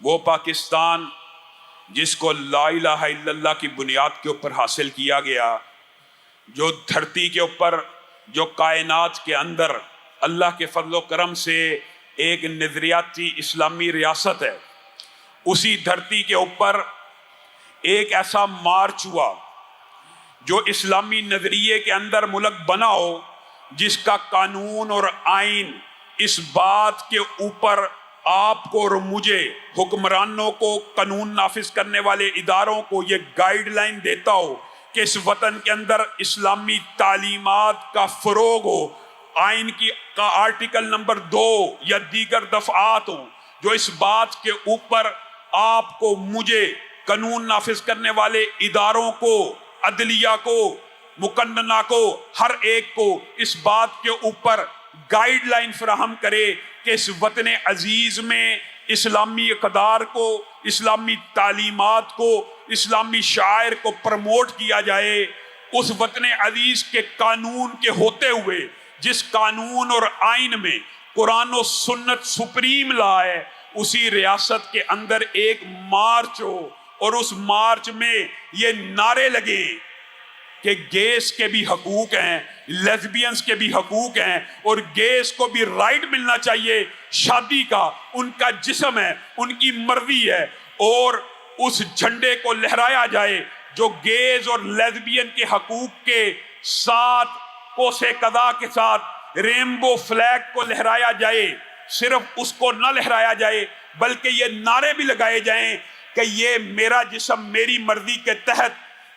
وہ پاکستان جس کو لا الہ الا اللہ کی بنیاد کے اوپر حاصل کیا گیا، جو دھرتی کے اوپر، جو کائنات کے اندر اللہ کے فضل و کرم سے ایک نظریاتی اسلامی ریاست ہے، اسی دھرتی کے اوپر ایک ایسا مارچ ہوا جو اسلامی نظریے کے اندر ملک بنا ہو، جس کا قانون اور آئین اس بات کے اوپر آپ کو اور مجھے، حکمرانوں کو، قانون نافذ کرنے والے اداروں کو یہ گائیڈ لائن دیتا ہو کہ اس وطن کے اندر اسلامی تعلیمات کا فروغ ہو، آئین کا آرٹیکل نمبر 2 یا دیگر دفعات ہوں جو اس بات کے اوپر آپ کو، مجھے، قانون نافذ کرنے والے اداروں کو، عدلیہ کو، مقننہ کو، ہر ایک کو اس بات کے اوپر گائیڈ لائن فراہم کرے کہ اس وطن عزیز میں اسلامی اقدار کو، اسلامی تعلیمات کو، اسلامی شاعر کو پروموٹ کیا جائے۔ اس وطن عزیز کے قانون کے ہوتے ہوئے، جس قانون اور آئین میں قرآن و سنت سپریم لا ہے، اسی ریاست کے اندر ایک مارچ ہو اور اس مارچ میں یہ نعرے لگے کہ گیس کے بھی حقوق ہیں، لیزبینز کے بھی حقوق ہیں، اور گیس کو بھی رائٹ ملنا چاہیے شادی کا، ان کا جسم ہے، ان کی مرضی ہے، اور اس جھنڈے کو لہرایا جائے جو گیز اور لیزبین کے حقوق کے ساتھ، کوسے قضا کے ساتھ رینبو فلیگ کو لہرایا جائے۔ صرف اس کو نہ لہرایا جائے بلکہ یہ نعرے بھی لگائے جائیں کہ یہ میرا جسم میری مرضی کے تحت،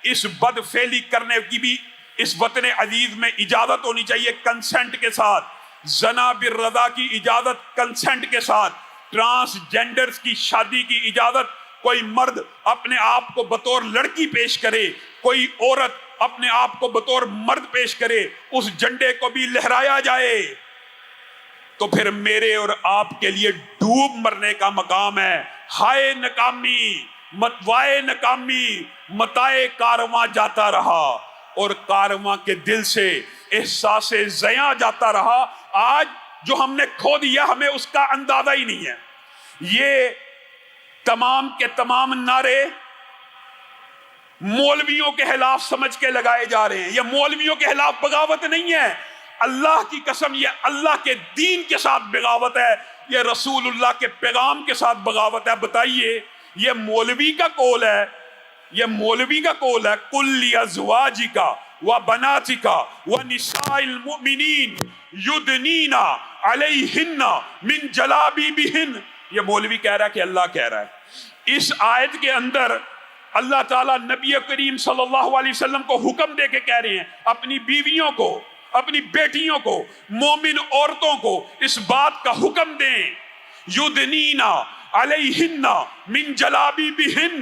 اس بد فعلی کرنے کی بھی اس وطن عزیز میں اجازت ہونی چاہیے کنسنٹ کے ساتھ، زنا بالرضا کی اجازت کنسنٹ کے ساتھ، ٹرانس جینڈرز کی شادی کی اجازت، کوئی مرد اپنے آپ کو بطور لڑکی پیش کرے، کوئی عورت اپنے آپ کو بطور مرد پیش کرے، اس جھنڈے کو بھی لہرایا جائے۔ تو پھر میرے اور آپ کے لیے ڈوب مرنے کا مقام ہے۔ ہائے ناکامی، متوائے ناکامی، متائے کارواں جاتا رہا، اور کارواں کے دل سے احساس زیاں جاتا رہا۔ آج جو ہم نے کھو دیا ہمیں اس کا اندازہ ہی نہیں ہے۔ یہ تمام کے تمام نعرے مولویوں کے خلاف سمجھ کے لگائے جا رہے ہیں۔ یہ مولویوں کے خلاف بغاوت نہیں ہے، اللہ کی قسم یہ اللہ کے دین کے ساتھ بغاوت ہے، یہ رسول اللہ کے پیغام کے ساتھ بغاوت ہے۔ بتائیے، یہ مولوی کا قول ہے، یہ مولوی کا قول ہے، قُلْ لِأَزْوَاجِكَ وَبَنَاتِكَ وَنِسَاءِ الْمُؤْمِنِينَ يُدْنِينَ عَلَيْهِنَّ مِنْ جَلَابِيبِهِنَّ۔ یہ مولوی کہہ رہا ہے کہ اللہ کہہ رہا ہے۔ اس آیت کے اندر اللہ تعالیٰ نبی کریم صلی اللہ علیہ وسلم کو حکم دے کے کہہ رہے ہیں، اپنی بیویوں کو، اپنی بیٹیوں کو، مومن عورتوں کو اس بات کا حکم دیں، یدنین علیہن من جلابیبہن،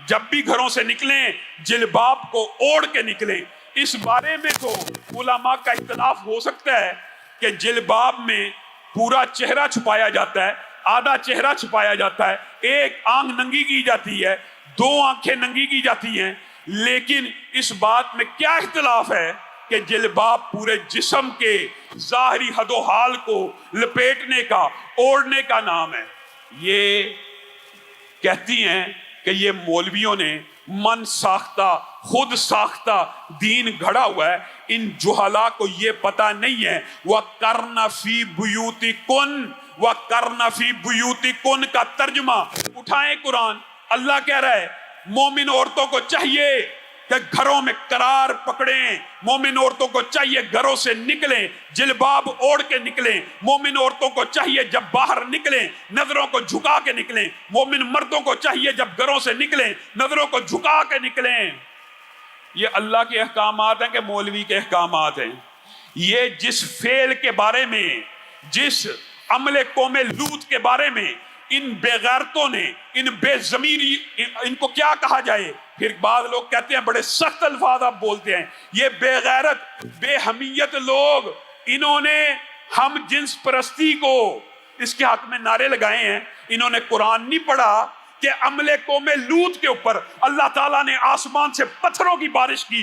جب بھی گھروں سے نکلیں جلباب کو اوڑھ کے نکلیں۔ اس بارے میں تو علماء کا اختلاف ہو سکتا ہے کہ جلباب میں پورا چہرہ چھپایا جاتا ہے، آدھا چہرہ چھپایا جاتا ہے، ایک آنکھ ننگی کی جاتی ہے، 2 آنکھیں ننگی کی جاتی ہیں، لیکن اس بات میں کیا اختلاف ہے کہ جلباب پورے جسم کے ظاہری حد و حال کو لپیٹنے کا، اوڑھنے کا نام ہے۔ یہ کہتی ہیں کہ یہ مولویوں نے من ساختہ، خود ساختہ دین گھڑا ہوا ہے۔ ان جہلا کو یہ پتہ نہیں ہے وَقَرْنَ فِي بُيُوتِكُنْ، وَقَرْنَ فِي بُيُوتِكُنْ کا ترجمہ اٹھائیں قرآن۔ اللہ کہہ رہا ہے مومن عورتوں کو چاہیے کہ گھروں میں قرار پکڑیں، مومن عورتوں کو چاہیے گھروں سے نکلیں، جلباب اوڑھ کے نکلیں، مومن عورتوں کو چاہیے جب باہر نکلیں نظروں کو جھکا کے نکلیں، مومن مردوں کو چاہیے جب گھروں سے نکلیں نظروں کو جھکا کے نکلیں۔ یہ اللہ کے احکامات ہیں کہ مولوی کے احکامات ہیں؟ یہ جس فعل کے بارے میں، جس عمل قوم لوط کے بارے میں ان بے غیرتوں نے، ان بے ضمیری، ان کو کیا کہا جائے؟ پھر بعض لوگ کہتے ہیں، بڑے سخت الفاظ آپ بولتے ہیں، یہ بے غیرت، بے حمیت لوگ، انہوں نے ہم جنس پرستی کو اس کے حق میں نعرے لگائے ہیں۔ انہوں نے قرآن نہیں پڑھا کہ عمل قوم لوط کے اوپر اللہ تعالیٰ نے آسمان سے پتھروں کی بارش کی،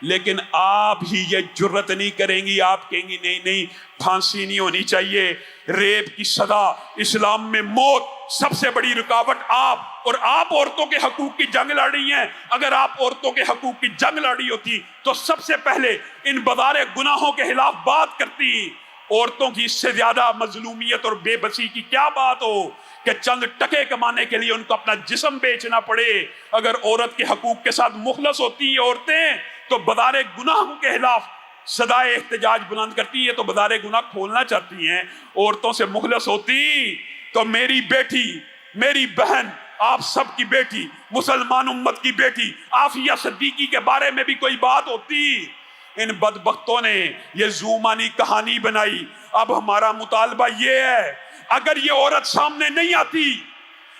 لیکن آپ ہی یہ جرت نہیں کریں گی، آپ کہیں گی نہیں نہیں پھانسی نہیں ہونی چاہیے، ریپ کی سزا اسلام میں موت، سب سے بڑی رکاوٹ آپ، اور آپ عورتوں کے حقوق کی جنگ لڑ رہی ہیں۔ اگر آپ عورتوں کے حقوق کی جنگ لڑ رہی ہوتی تو سب سے پہلے ان بدار گناہوں کے خلاف بات کرتی۔ عورتوں کی اس سے زیادہ مظلومیت اور بے بسی کی کیا بات ہو کہ چند ٹکے کمانے کے لیے ان کو اپنا جسم بیچنا پڑے۔ اگر عورت کے حقوق کے ساتھ مخلص ہوتی ہیں عورتیں تو بدار گناہوں کے خلاف صدائے احتجاج بلند کرتی ہے، تو بدار گناہ کھولنا چاہتی ہیں۔ عورتوں سے مخلص ہوتی تو میری بیٹی، میری بہن، آپ سب کی بیٹی، مسلمان امت کی بیٹی عافیہ صدیقی کے بارے میں بھی کوئی بات ہوتی۔ ان بدبختوں نے یہ زومانی کہانی بنائی۔ اب ہمارا مطالبہ یہ ہے، اگر یہ عورت سامنے نہیں آتی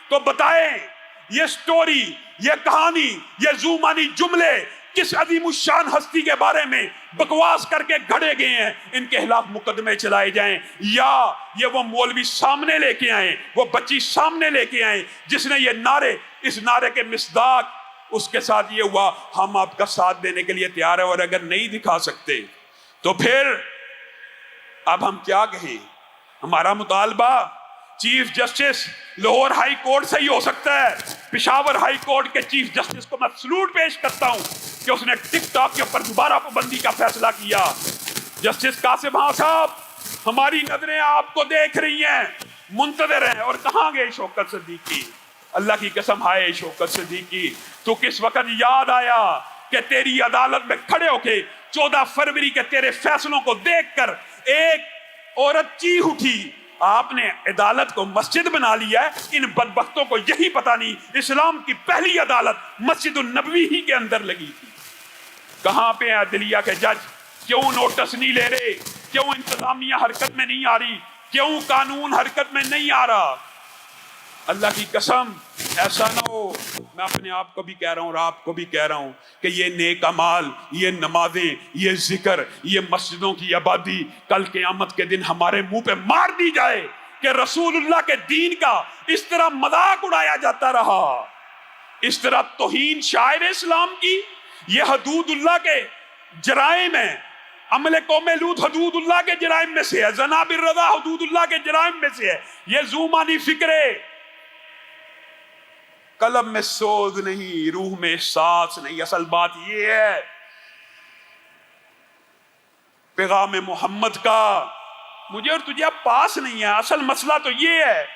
تو بتائیں یہ سٹوری، یہ کہانی، یہ زومانی جملے کس عظیم الشان ہستی کے بارے میں بکواس کر کے گھڑے گئے ہیں، ان کے خلاف مقدمے چلائے جائیں، یا یہ وہ مولوی سامنے لے کے آئیں، وہ بچی سامنے لے کے آئیں جس نے یہ نعرے، اس نعرے کے مصداق اس کے ساتھ یہ ہوا ہم آپ کا ساتھ دینے کے لیے تیار ہیں۔ اور اگر نہیں دکھا سکتے تو پھر اب ہم کیا کہیں؟ ہمارا مطالبہ chief justice Lahore high court سے ہی ہو سکتا ہے۔ پشاور ہائی کورٹ کے چیف جسٹس کو میں سلوٹ پیش کرتا ہوں کہ اس نے ٹک ٹاک کے اوپر دوبارہ پابندی کا فیصلہ کیا۔ جسٹس قاسم ہاں صاحب، ہماری نظریں آپ کو دیکھ رہی ہیں، منتظر ہیں۔ اور کہاں گئے شوکت صدیقی؟ اللہ کی قسم، ہائے شوکت صدیقی، تو کس وقت یاد آیا کہ تیری عدالت میں کھڑے ہو کے 14 فروری کے تیرے فیصلوں کو دیکھ کر ایک عورت چیخ اٹھی۔ آپ نے عدالت کو مسجد بنا لیا ہے۔ ان بدبختوں کو یہی پتہ نہیں اسلام کی پہلی عدالت مسجد النبوی ہی کے اندر لگی تھی۔ کہاں پہ ہیں عدلیہ کے جج؟ کیوں نوٹس نہیں لے رہے؟ کیوں انتظامیہ حرکت میں نہیں آ رہی؟ کیوں قانون حرکت میں نہیں آ رہا؟ اللہ کی قسم ایسا نہ ہو، میں اپنے آپ کو بھی کہہ رہا ہوں اور آپ کو بھی کہہ رہا ہوں کہ یہ نیک اعمال، یہ نمازیں، یہ ذکر، یہ مسجدوں کی آبادی کل قیامت کے دن ہمارے منہ پہ مار دی جائے کہ رسول اللہ کے دین کا اس طرح مذاق اڑایا جاتا رہا، اس طرح توہین شاعر اسلام کی۔ یہ حدود اللہ کے جرائم ہیں۔ عمل قوم لوط حدود اللہ کے جرائم میں سے ہے، زنا بالرضا حدود اللہ کے جرائم میں سے ہے۔ یہ زومانی فکرے قلم میں سوز نہیں، روح میں احساس نہیں۔ اصل بات یہ ہے پیغام محمد کا مجھے اور تجھے اب پاس نہیں ہے۔ اصل مسئلہ تو یہ ہے